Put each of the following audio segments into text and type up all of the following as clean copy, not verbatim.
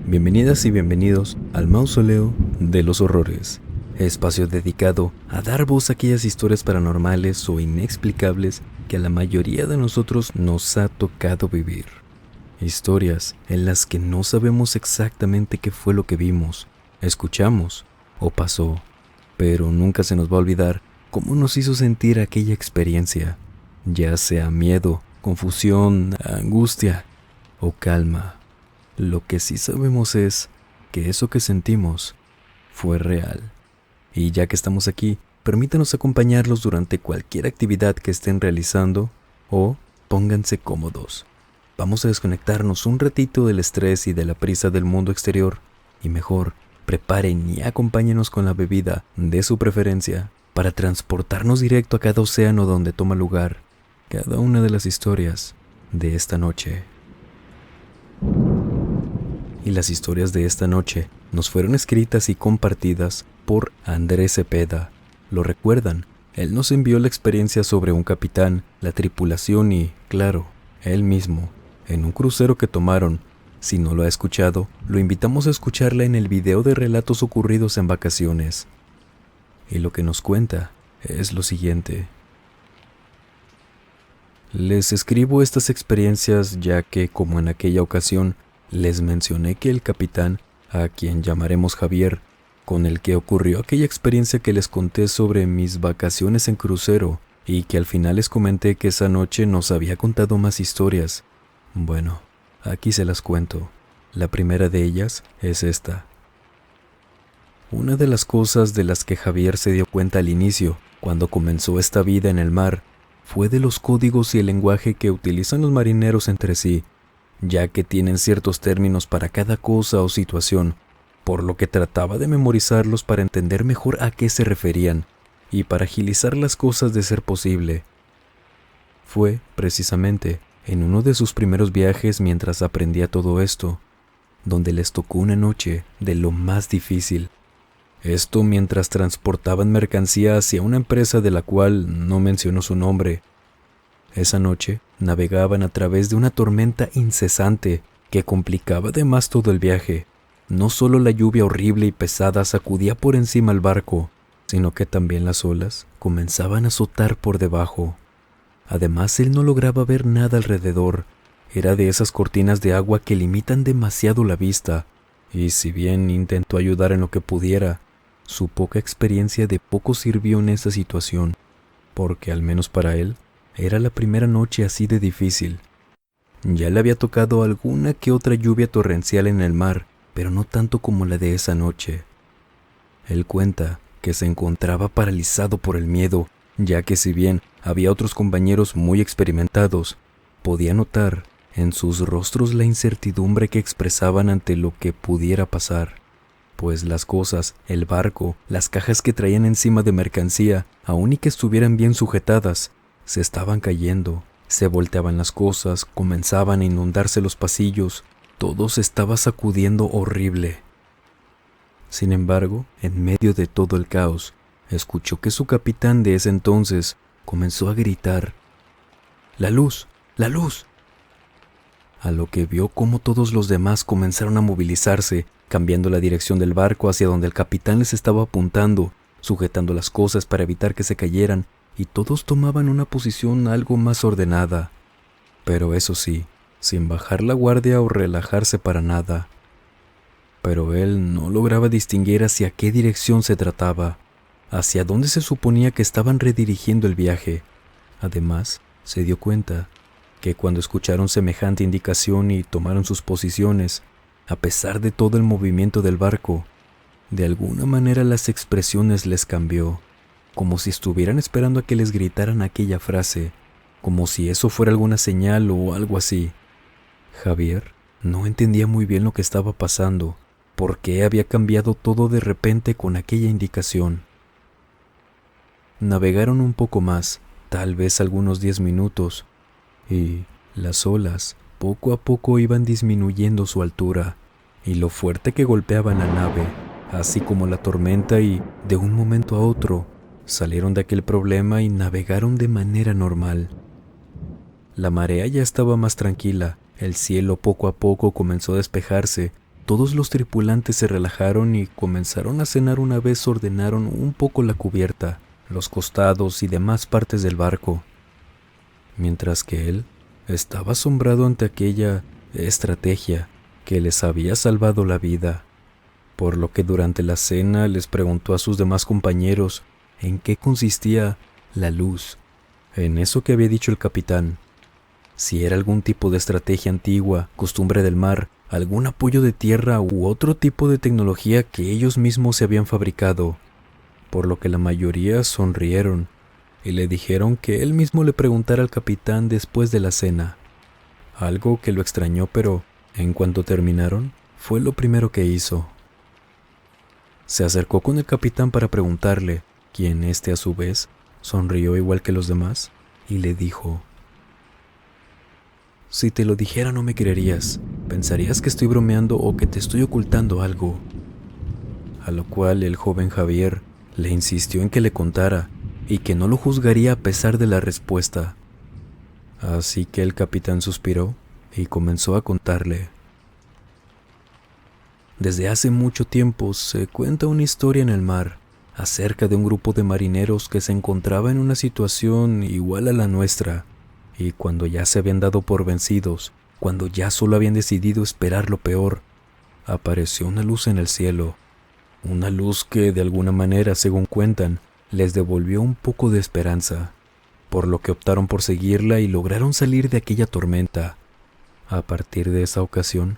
Bienvenidas y bienvenidos al Mausoleo de los Horrores, espacio dedicado a dar voz a aquellas historias paranormales o inexplicables que a la mayoría de nosotros nos ha tocado vivir. Historias en las que no sabemos exactamente qué fue lo que vimos, escuchamos o pasó, pero nunca se nos va a olvidar cómo nos hizo sentir aquella experiencia, ya sea miedo, confusión, angustia o calma. Lo que sí sabemos es que eso que sentimos fue real. Y ya que estamos aquí, permítanos acompañarlos durante cualquier actividad que estén realizando o pónganse cómodos. Vamos a desconectarnos un ratito del estrés y de la prisa del mundo exterior y mejor, preparen y acompáñenos con la bebida de su preferencia para transportarnos directo a cada océano donde toma lugar cada una de las historias de esta noche. Y las historias de esta noche nos fueron escritas y compartidas por Andrés Cepeda. ¿Lo recuerdan? Él nos envió la experiencia sobre un capitán, la tripulación y, claro, él mismo, en un crucero que tomaron. Si no lo ha escuchado, lo invitamos a escucharla en el video de relatos ocurridos en vacaciones. Y lo que nos cuenta es lo siguiente. Les escribo estas experiencias ya que, como en aquella ocasión, les mencioné que el capitán, a quien llamaremos Javier, con el que ocurrió aquella experiencia que les conté sobre mis vacaciones en crucero y que al final les comenté que esa noche nos había contado más historias. Bueno, aquí se las cuento. La primera de ellas es esta. Una de las cosas de las que Javier se dio cuenta al inicio, cuando comenzó esta vida en el mar, fue de los códigos y el lenguaje que utilizan los marineros entre sí, ya que tienen ciertos términos para cada cosa o situación, por lo que trataba de memorizarlos para entender mejor a qué se referían y para agilizar las cosas de ser posible. Fue, precisamente, en uno de sus primeros viajes mientras aprendía todo esto, donde les tocó una noche de lo más difícil. Esto mientras transportaban mercancía hacia una empresa de la cual no mencionó su nombre. Esa noche navegaban a través de una tormenta incesante que complicaba además todo el viaje. No solo la lluvia horrible y pesada sacudía por encima el barco, sino que también las olas comenzaban a azotar por debajo. Además, él no lograba ver nada alrededor. Era de esas cortinas de agua que limitan demasiado la vista, y si bien intentó ayudar en lo que pudiera, su poca experiencia de poco sirvió en esa situación, porque al menos para él, era la primera noche así de difícil. Ya le había tocado alguna que otra lluvia torrencial en el mar, pero no tanto como la de esa noche. Él cuenta que se encontraba paralizado por el miedo, ya que si bien había otros compañeros muy experimentados, podía notar en sus rostros la incertidumbre que expresaban ante lo que pudiera pasar, pues las cosas, el barco, las cajas que traían encima de mercancía, aun y que estuvieran bien sujetadas, se estaban cayendo, se volteaban las cosas, comenzaban a inundarse los pasillos, todo se estaba sacudiendo horrible. Sin embargo, en medio de todo el caos, escuchó que su capitán de ese entonces comenzó a gritar: ¡La luz! ¡La luz! A lo que vio cómo todos los demás comenzaron a movilizarse, cambiando la dirección del barco hacia donde el capitán les estaba apuntando, sujetando las cosas para evitar que se cayeran, y todos tomaban una posición algo más ordenada, pero eso sí, sin bajar la guardia o relajarse para nada. Pero él no lograba distinguir hacia qué dirección se trataba, hacia dónde se suponía que estaban redirigiendo el viaje. Además, se dio cuenta que cuando escucharon semejante indicación y tomaron sus posiciones, a pesar de todo el movimiento del barco, de alguna manera las expresiones les cambió, como si estuvieran esperando a que les gritaran aquella frase, como si eso fuera alguna señal o algo así. Javier no entendía muy bien lo que estaba pasando, por qué había cambiado todo de repente con aquella indicación. Navegaron un poco más, tal vez algunos 10 minutos, y las olas poco a poco iban disminuyendo su altura y lo fuerte que golpeaban la nave, así como la tormenta, y de un momento a otro salieron de aquel problema y navegaron de manera normal. La marea ya estaba más tranquila, el cielo poco a poco comenzó a despejarse, todos los tripulantes se relajaron y comenzaron a cenar una vez ordenaron un poco la cubierta, los costados y demás partes del barco, mientras que él estaba asombrado ante aquella estrategia que les había salvado la vida, por lo que durante la cena les preguntó a sus demás compañeros en qué consistía la luz, en eso que había dicho el capitán, si era algún tipo de estrategia antigua, costumbre del mar, algún apoyo de tierra u otro tipo de tecnología que ellos mismos se habían fabricado, por lo que la mayoría sonrieron y le dijeron que él mismo le preguntara al capitán después de la cena, algo que lo extrañó, pero en cuanto terminaron, fue lo primero que hizo. Se acercó con el capitán para preguntarle, quien a su vez sonrió igual que los demás y le dijo: si te lo dijera no me creerías, pensarías que estoy bromeando o que te estoy ocultando algo. A lo cual el joven Javier le insistió en que le contara y que no lo juzgaría a pesar de la respuesta. Así que el capitán suspiró y comenzó a contarle. Desde hace mucho tiempo se cuenta una historia en el mar acerca de un grupo de marineros que se encontraba en una situación igual a la nuestra, y cuando ya se habían dado por vencidos, cuando ya solo habían decidido esperar lo peor, apareció una luz en el cielo, una luz que de alguna manera, según cuentan, les devolvió un poco de esperanza, por lo que optaron por seguirla y lograron salir de aquella tormenta. A partir de esa ocasión,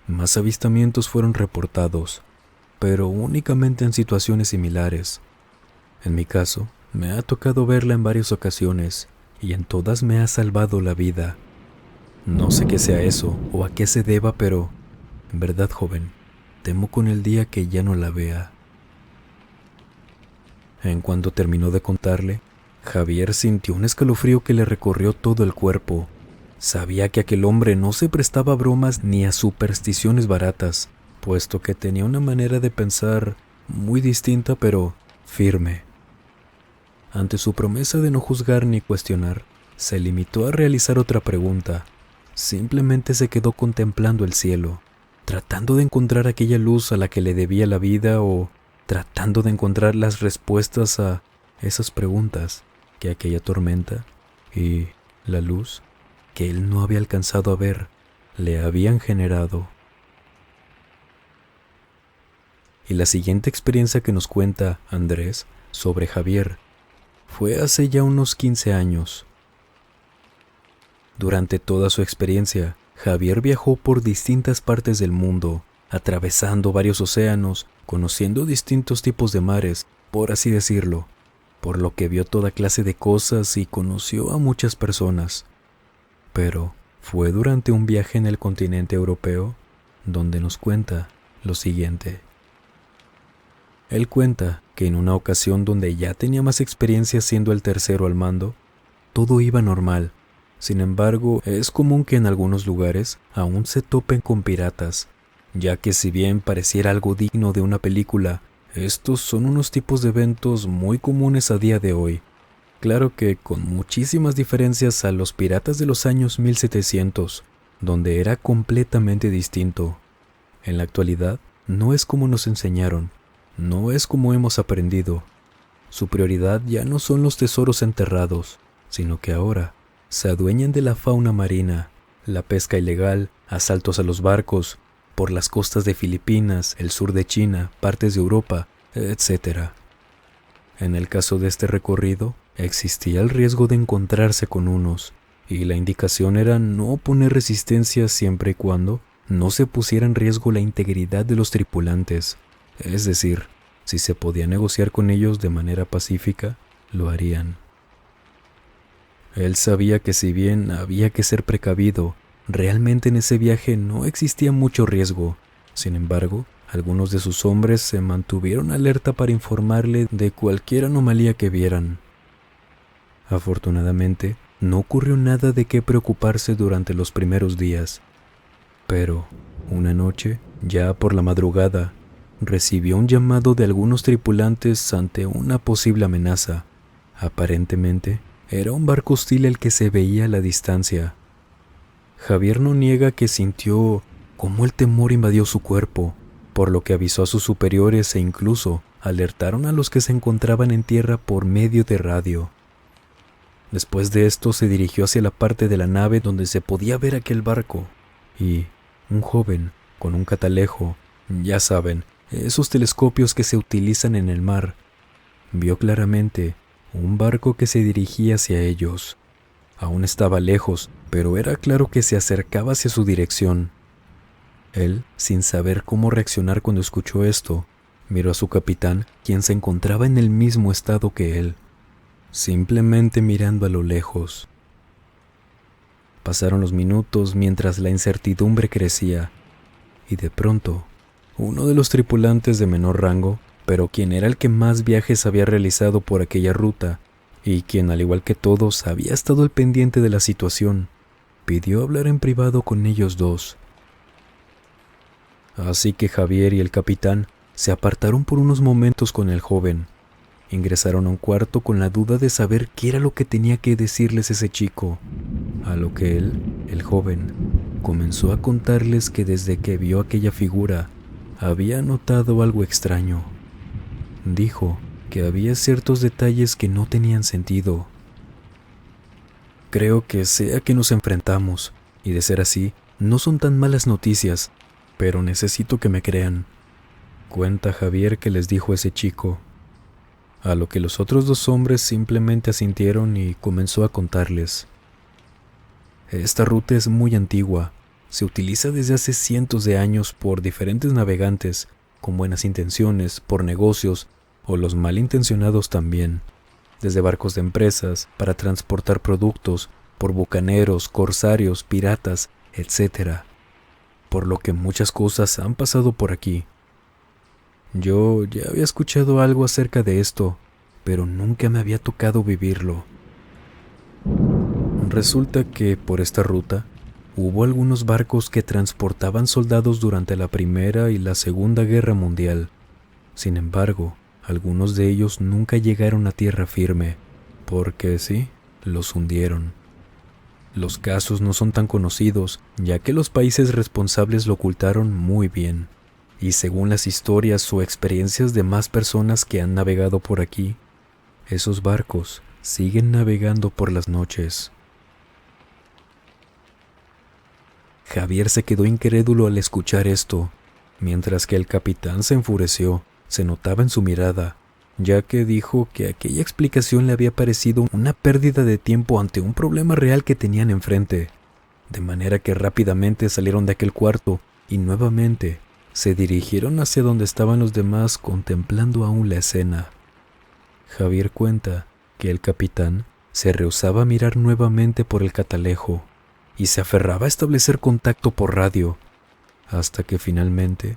más avistamientos fueron reportados, pero únicamente en situaciones similares. En mi caso, me ha tocado verla en varias ocasiones y en todas me ha salvado la vida. No sé qué sea eso o a qué se deba, pero, en verdad, joven, temo con el día que ya no la vea. En cuanto terminó de contarle, Javier sintió un escalofrío que le recorrió todo el cuerpo. Sabía que aquel hombre no se prestaba a bromas ni a supersticiones baratas, puesto que tenía una manera de pensar muy distinta pero firme. Ante su promesa de no juzgar ni cuestionar, se limitó a realizar otra pregunta. Simplemente se quedó contemplando el cielo, tratando de encontrar aquella luz a la que le debía la vida o tratando de encontrar las respuestas a esas preguntas que aquella tormenta y la luz que él no había alcanzado a ver le habían generado. Y la siguiente experiencia que nos cuenta Andrés sobre Javier fue hace ya unos 15 años. Durante toda su experiencia, Javier viajó por distintas partes del mundo, atravesando varios océanos, conociendo distintos tipos de mares, por así decirlo, por lo que vio toda clase de cosas y conoció a muchas personas. Pero fue durante un viaje en el continente europeo donde nos cuenta lo siguiente. Él cuenta que en una ocasión donde ya tenía más experiencia siendo el tercero al mando, todo iba normal. Sin embargo, es común que en algunos lugares aún se topen con piratas, ya que si bien pareciera algo digno de una película, estos son unos tipos de eventos muy comunes a día de hoy. Claro que con muchísimas diferencias a los piratas de los años 1700, donde era completamente distinto. En la actualidad, no es como nos enseñaron, no es como hemos aprendido. Su prioridad ya no son los tesoros enterrados, sino que ahora se adueñan de la fauna marina, la pesca ilegal, asaltos a los barcos, por las costas de Filipinas, el sur de China, partes de Europa, etc. En el caso de este recorrido, existía el riesgo de encontrarse con unos, y la indicación era no oponer resistencia siempre y cuando no se pusiera en riesgo la integridad de los tripulantes. Es decir, si se podía negociar con ellos de manera pacífica, lo harían. Él sabía que si bien había que ser precavido, realmente en ese viaje no existía mucho riesgo. Sin embargo, algunos de sus hombres se mantuvieron alerta para informarle de cualquier anomalía que vieran. Afortunadamente, no ocurrió nada de qué preocuparse durante los primeros días. Pero, una noche, ya por la madrugada, recibió un llamado de algunos tripulantes ante una posible amenaza. Aparentemente, era un barco hostil el que se veía a la distancia. Javier no niega que sintió cómo el temor invadió su cuerpo, por lo que avisó a sus superiores e incluso alertaron a los que se encontraban en tierra por medio de radio. Después de esto se dirigió hacia la parte de la nave donde se podía ver aquel barco, y un joven con un catalejo, ya saben, esos telescopios que se utilizan en el mar, vio claramente un barco que se dirigía hacia ellos. Aún estaba lejos, pero era claro que se acercaba hacia su dirección. Él, sin saber cómo reaccionar cuando escuchó esto, miró a su capitán, quien se encontraba en el mismo estado que él, simplemente mirando a lo lejos. Pasaron los minutos mientras la incertidumbre crecía, y de pronto, uno de los tripulantes de menor rango, pero quien era el que más viajes había realizado por aquella ruta, y quien, al igual que todos, había estado al pendiente de la situación, pidió hablar en privado con ellos dos. Así que Javier y el capitán se apartaron por unos momentos con el joven. Ingresaron a un cuarto con la duda de saber qué era lo que tenía que decirles ese chico, a lo que él, el joven, comenzó a contarles que desde que vio aquella figura había notado algo extraño. Dijo que había ciertos detalles que no tenían sentido. Creo que sea que nos enfrentamos, y de ser así, no son tan malas noticias, pero necesito que me crean, cuenta Javier que les dijo ese chico. A lo que los otros dos hombres simplemente asintieron y comenzó a contarles. Esta ruta es muy antigua, se utiliza desde hace cientos de años por diferentes navegantes, con buenas intenciones, por negocios, o los malintencionados también, desde barcos de empresas, para transportar productos, por bucaneros, corsarios, piratas, etc., por lo que muchas cosas han pasado por aquí. Yo ya había escuchado algo acerca de esto, pero nunca me había tocado vivirlo. Resulta que por esta ruta hubo algunos barcos que transportaban soldados durante la Primera y la Segunda Guerra Mundial. Sin embargo, algunos de ellos nunca llegaron a tierra firme, porque sí, los hundieron. Los casos no son tan conocidos, ya que los países responsables lo ocultaron muy bien. Y según las historias o experiencias de más personas que han navegado por aquí, esos barcos siguen navegando por las noches. Javier se quedó incrédulo al escuchar esto, mientras que el capitán se enfureció. Se notaba en su mirada, ya que dijo que aquella explicación le había parecido una pérdida de tiempo ante un problema real que tenían enfrente, de manera que rápidamente salieron de aquel cuarto y nuevamente se dirigieron hacia donde estaban los demás contemplando aún la escena. Javier cuenta que el capitán se rehusaba a mirar nuevamente por el catalejo y se aferraba a establecer contacto por radio, hasta que finalmente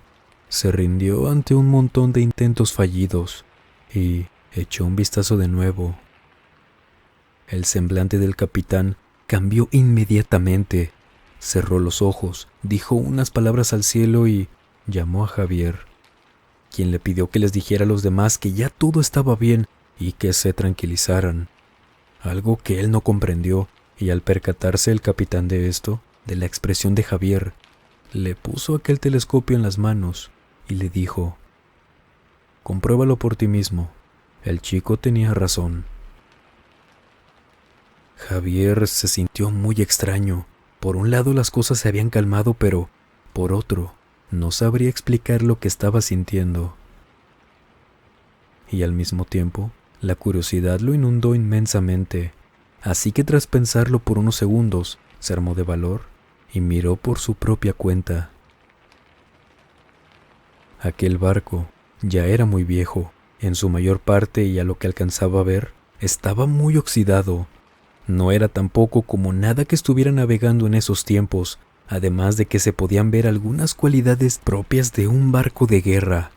se rindió ante un montón de intentos fallidos y echó un vistazo de nuevo. El semblante del capitán cambió inmediatamente. Cerró los ojos, dijo unas palabras al cielo y llamó a Javier, quien le pidió que les dijera a los demás que ya todo estaba bien y que se tranquilizaran, algo que él no comprendió, y al percatarse el capitán de esto, de la expresión de Javier, le puso aquel telescopio en las manos y le dijo: «Compruébalo por ti mismo, el chico tenía razón». Javier se sintió muy extraño. Por un lado las cosas se habían calmado, pero por otro no sabría explicar lo que estaba sintiendo. Y al mismo tiempo, la curiosidad lo inundó inmensamente, así que tras pensarlo por unos segundos, se armó de valor y miró por su propia cuenta. Aquel barco ya era muy viejo, en su mayor parte, y a lo que alcanzaba a ver, estaba muy oxidado. No era tampoco como nada que estuviera navegando en esos tiempos, además de que se podían ver algunas cualidades propias de un barco de guerra.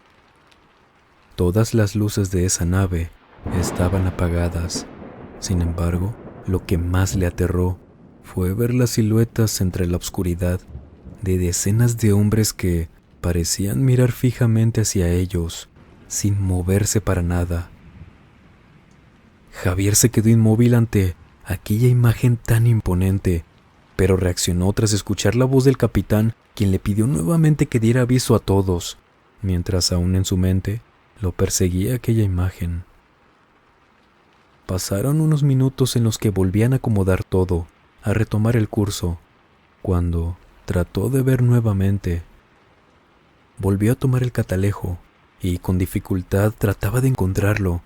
Todas las luces de esa nave estaban apagadas. Sin embargo, lo que más le aterró fue ver las siluetas entre la oscuridad de decenas de hombres que parecían mirar fijamente hacia ellos, sin moverse para nada. Javier se quedó inmóvil ante aquella imagen tan imponente, pero reaccionó tras escuchar la voz del capitán quien le pidió nuevamente que diera aviso a todos, mientras aún en su mente lo perseguía aquella imagen. Pasaron unos minutos en los que volvían a acomodar todo, a retomar el curso, cuando trató de ver nuevamente. Volvió a tomar el catalejo y con dificultad trataba de encontrarlo,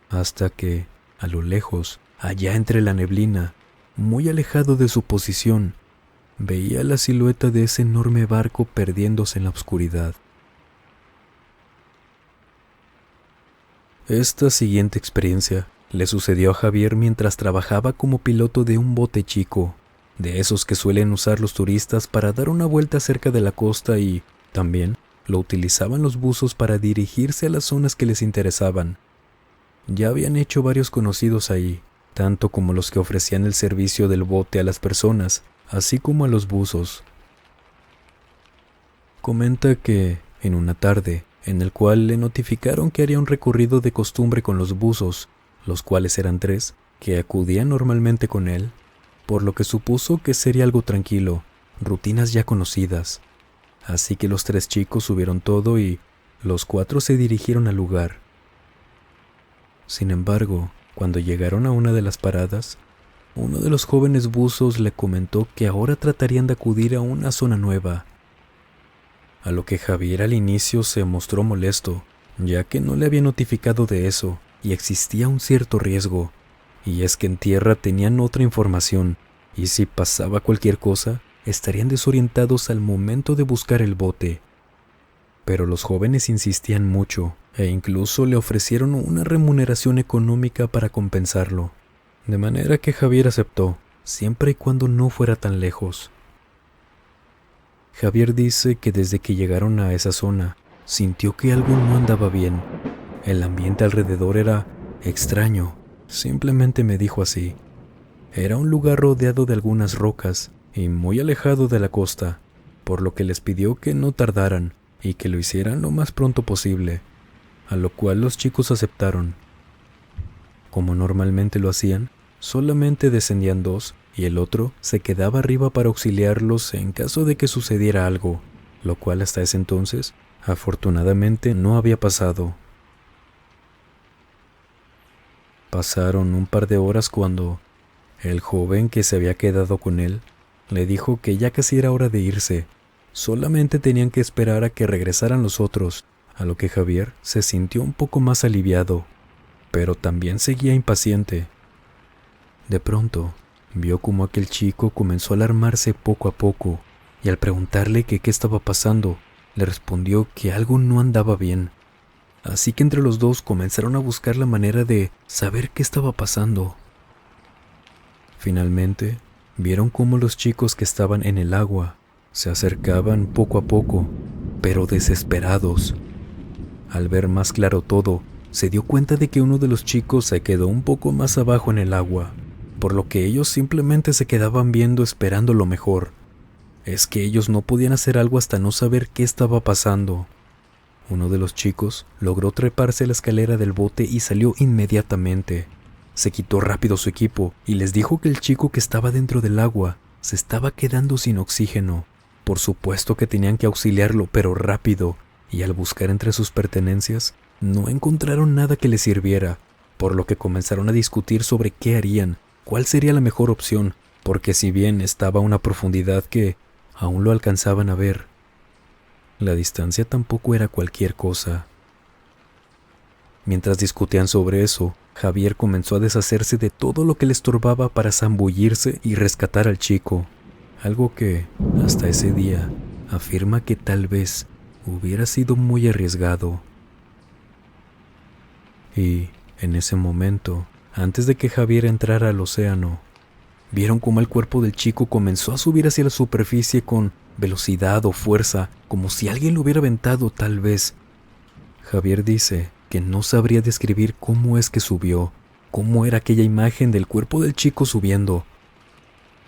hasta que, a lo lejos, allá entre la neblina, muy alejado de su posición, veía la silueta de ese enorme barco perdiéndose en la oscuridad. Esta siguiente experiencia le sucedió a Javier mientras trabajaba como piloto de un bote chico, de esos que suelen usar los turistas para dar una vuelta cerca de la costa, y también lo utilizaban los buzos para dirigirse a las zonas que les interesaban. Ya habían hecho varios conocidos ahí, tanto como los que ofrecían el servicio del bote a las personas, así como a los buzos. Comenta que, en una tarde, en el cual le notificaron que haría un recorrido de costumbre con los buzos, los cuales eran 3, que acudían normalmente con él, por lo que supuso que sería algo tranquilo, rutinas ya conocidas. Así que los 3 chicos subieron todo y los 4 se dirigieron al lugar. Sin embargo, cuando llegaron a una de las paradas, uno de los jóvenes buzos le comentó que ahora tratarían de acudir a una zona nueva, a lo que Javier al inicio se mostró molesto, ya que no le había notificado de eso y existía un cierto riesgo, y es que en tierra tenían otra información, y si pasaba cualquier cosa, estarían desorientados al momento de buscar el bote. Pero los jóvenes insistían mucho, e incluso le ofrecieron una remuneración económica para compensarlo, de manera que Javier aceptó, siempre y cuando no fuera tan lejos. Javier dice que desde que llegaron a esa zona, sintió que algo no andaba bien. El ambiente alrededor era extraño, simplemente me dijo así. Era un lugar rodeado de algunas rocas y muy alejado de la costa, por lo que les pidió que no tardaran y que lo hicieran lo más pronto posible, a lo cual los chicos aceptaron. Como normalmente lo hacían, solamente descendían 2 y el otro se quedaba arriba para auxiliarlos en caso de que sucediera algo, lo cual hasta ese entonces, afortunadamente, no había pasado. Pasaron un par de horas cuando el joven que se había quedado con él le dijo que ya casi era hora de irse, solamente tenían que esperar a que regresaran los otros, a lo que Javier se sintió un poco más aliviado, pero también seguía impaciente. De pronto, vio como aquel chico comenzó a alarmarse poco a poco, y al preguntarle que qué estaba pasando, le respondió que algo no andaba bien. Así que entre los dos comenzaron a buscar la manera de saber qué estaba pasando. Finalmente, vieron cómo los chicos que estaban en el agua se acercaban poco a poco, pero desesperados. Al ver más claro todo, se dio cuenta de que uno de los chicos se quedó un poco más abajo en el agua, por lo que ellos simplemente se quedaban viendo esperando lo mejor. Es que ellos no podían hacer algo hasta no saber qué estaba pasando. Uno de los chicos logró treparse a la escalera del bote y salió inmediatamente. Se quitó rápido su equipo y les dijo que el chico que estaba dentro del agua se estaba quedando sin oxígeno. Por supuesto que tenían que auxiliarlo, pero rápido, y al buscar entre sus pertenencias, no encontraron nada que les sirviera, por lo que comenzaron a discutir sobre qué harían, cuál sería la mejor opción, porque si bien estaba a una profundidad que aún lo alcanzaban a ver, la distancia tampoco era cualquier cosa. Mientras discutían sobre eso, Javier comenzó a deshacerse de todo lo que le estorbaba para zambullirse y rescatar al chico, algo que, hasta ese día, afirma que tal vez hubiera sido muy arriesgado. Y, en ese momento, antes de que Javier entrara al océano, vieron cómo el cuerpo del chico comenzó a subir hacia la superficie con velocidad o fuerza, como si alguien lo hubiera aventado tal vez. Javier dice que no sabría describir cómo es que subió, cómo era aquella imagen del cuerpo del chico subiendo.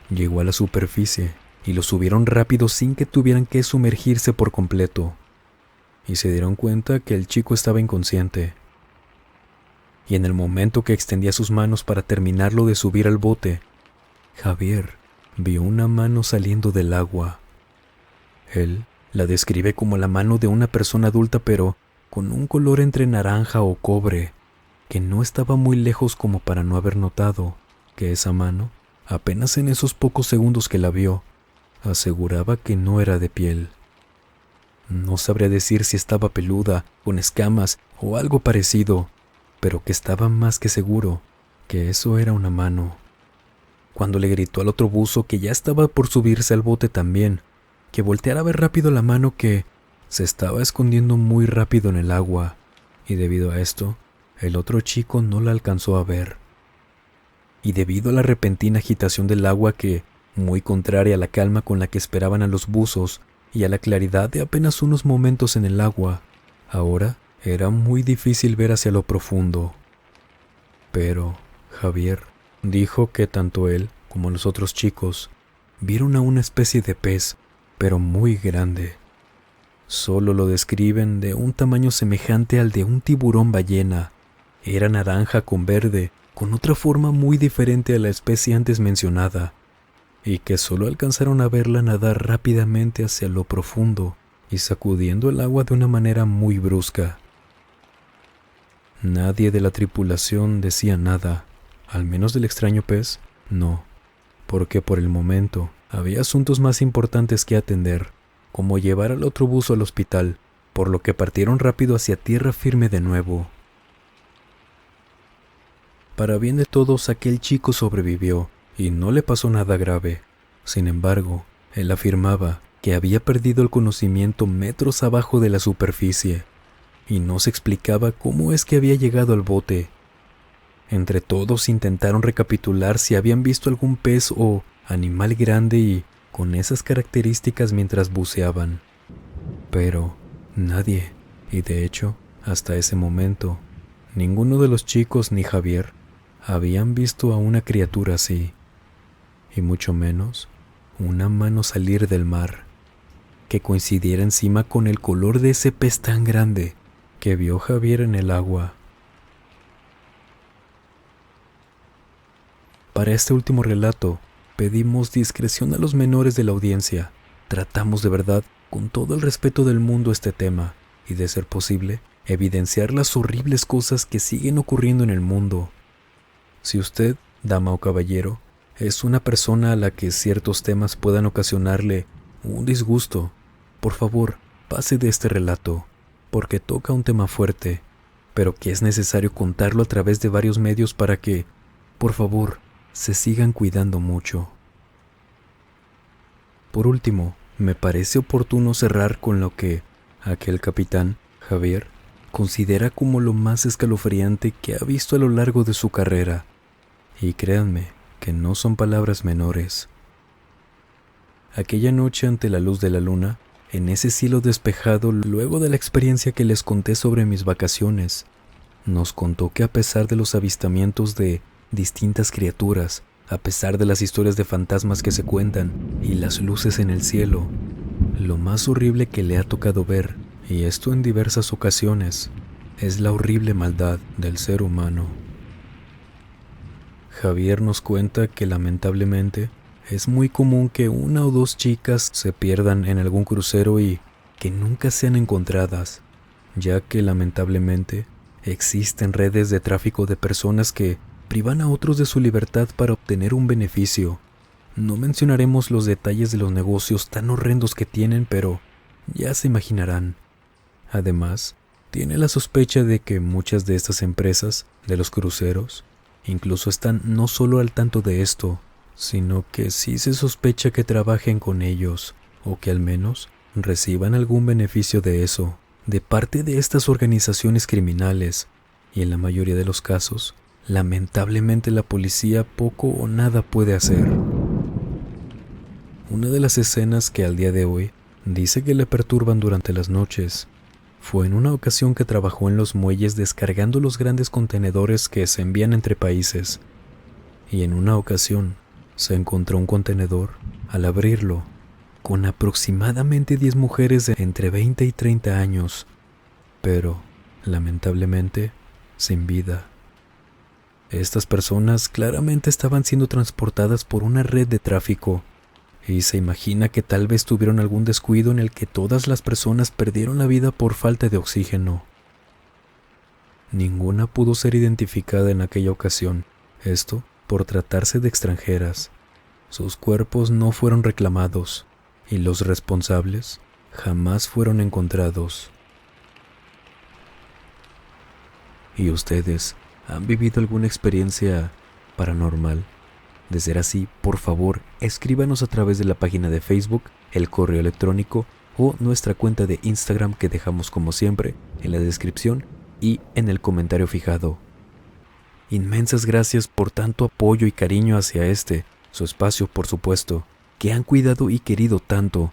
Llegó a la superficie y lo subieron rápido sin que tuvieran que sumergirse por completo, y se dieron cuenta que el chico estaba inconsciente. Y en el momento que extendía sus manos para terminarlo de subir al bote, Javier vio una mano saliendo del agua. Él la describe como la mano de una persona adulta, pero con un color entre naranja o cobre, que no estaba muy lejos como para no haber notado que esa mano, apenas en esos pocos segundos que la vio, aseguraba que no era de piel. No sabría decir si estaba peluda, con escamas o algo parecido, pero que estaba más que seguro que eso era una mano. Cuando le gritó al otro buzo, que ya estaba por subirse al bote también, que volteara a ver rápido la mano que se estaba escondiendo muy rápido en el agua, y debido a esto, el otro chico no la alcanzó a ver. Y debido a la repentina agitación del agua que, muy contraria a la calma con la que esperaban a los buzos y a la claridad de apenas unos momentos en el agua, ahora era muy difícil ver hacia lo profundo. Pero Javier dijo que tanto él como los otros chicos vieron a una especie de pez, pero muy grande. Solo lo describen de un tamaño semejante al de un tiburón ballena. Era naranja con verde, con otra forma muy diferente a la especie antes mencionada, y que solo alcanzaron a verla nadar rápidamente hacia lo profundo y sacudiendo el agua de una manera muy brusca. Nadie de la tripulación decía nada, al menos del extraño pez, no, porque por el momento había asuntos más importantes que atender, como llevar al otro buzo al hospital, por lo que partieron rápido hacia tierra firme de nuevo. Para bien de todos, aquel chico sobrevivió y no le pasó nada grave. Sin embargo, él afirmaba que había perdido el conocimiento metros abajo de la superficie y no se explicaba cómo es que había llegado al bote. Entre todos intentaron recapitular si habían visto algún pez o animal grande y con esas características mientras buceaban. Pero nadie, y de hecho, hasta ese momento, ninguno de los chicos ni Javier habían visto a una criatura así, y mucho menos una mano salir del mar, que coincidiera encima con el color de ese pez tan grande que vio Javier en el agua. Para este último relato, pedimos discreción a los menores de la audiencia. Tratamos de verdad, con todo el respeto del mundo, este tema, y de ser posible, evidenciar las horribles cosas que siguen ocurriendo en el mundo. Si usted, dama o caballero, es una persona a la que ciertos temas puedan ocasionarle un disgusto, por favor, pase de este relato, porque toca un tema fuerte, pero que es necesario contarlo a través de varios medios para que, por favor, se sigan cuidando mucho. Por último, me parece oportuno cerrar con lo que aquel capitán, Javier, considera como lo más escalofriante que ha visto a lo largo de su carrera. Y créanme que no son palabras menores. Aquella noche ante la luz de la luna, en ese cielo despejado, luego de la experiencia que les conté sobre mis vacaciones, nos contó que a pesar de los avistamientos de distintas criaturas, a pesar de las historias de fantasmas que se cuentan y las luces en el cielo, lo más horrible que le ha tocado ver, y esto en diversas ocasiones, es la horrible maldad del ser humano. Javier nos cuenta que lamentablemente es muy común que una o dos chicas se pierdan en algún crucero y que nunca sean encontradas, ya que lamentablemente existen redes de tráfico de personas que privan a otros de su libertad para obtener un beneficio. No mencionaremos los detalles de los negocios tan horrendos que tienen, pero ya se imaginarán. Además, tiene la sospecha de que muchas de estas empresas de los cruceros incluso están no solo al tanto de esto, sino que sí se sospecha que trabajen con ellos, o que al menos reciban algún beneficio de eso, de parte de estas organizaciones criminales, y en la mayoría de los casos, lamentablemente la policía poco o nada puede hacer. Una de las escenas que al día de hoy dice que le perturban durante las noches fue en una ocasión que trabajó en los muelles descargando los grandes contenedores que se envían entre países, y en una ocasión se encontró un contenedor, al abrirlo, con aproximadamente 10 mujeres de entre 20 y 30 años, pero, lamentablemente, sin vida. Estas personas claramente estaban siendo transportadas por una red de tráfico, y se imagina que tal vez tuvieron algún descuido en el que todas las personas perdieron la vida por falta de oxígeno. Ninguna pudo ser identificada en aquella ocasión, esto por tratarse de extranjeras. Sus cuerpos no fueron reclamados y los responsables jamás fueron encontrados. ¿Y ustedes han vivido alguna experiencia paranormal? De ser así, por favor, escríbanos a través de la página de Facebook, el correo electrónico o nuestra cuenta de Instagram que dejamos como siempre en la descripción y en el comentario fijado. Inmensas gracias por tanto apoyo y cariño hacia su espacio, por supuesto, que han cuidado y querido tanto.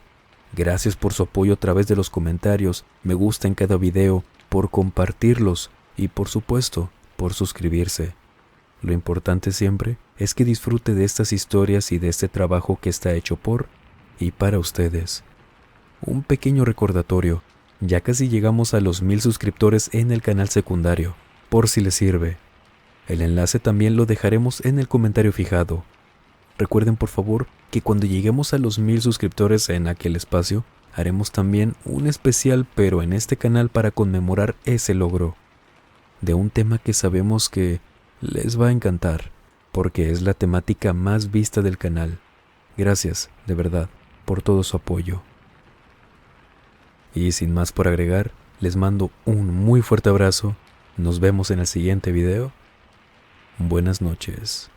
Gracias por su apoyo a través de los comentarios, me gusta en cada video, por compartirlos y por supuesto, por suscribirse. Lo importante siempre es que disfrute de estas historias y de este trabajo que está hecho por y para ustedes. Un pequeño recordatorio, ya casi llegamos a los 1000 suscriptores en el canal secundario, por si les sirve. El enlace también lo dejaremos en el comentario fijado. Recuerden por favor que cuando lleguemos a los 1000 suscriptores en aquel espacio, haremos también un especial pero en este canal para conmemorar ese logro, de un tema que sabemos que les va a encantar, porque es la temática más vista del canal. Gracias, de verdad, por todo su apoyo. Y sin más por agregar, les mando un muy fuerte abrazo. Nos vemos en el siguiente video. Buenas noches.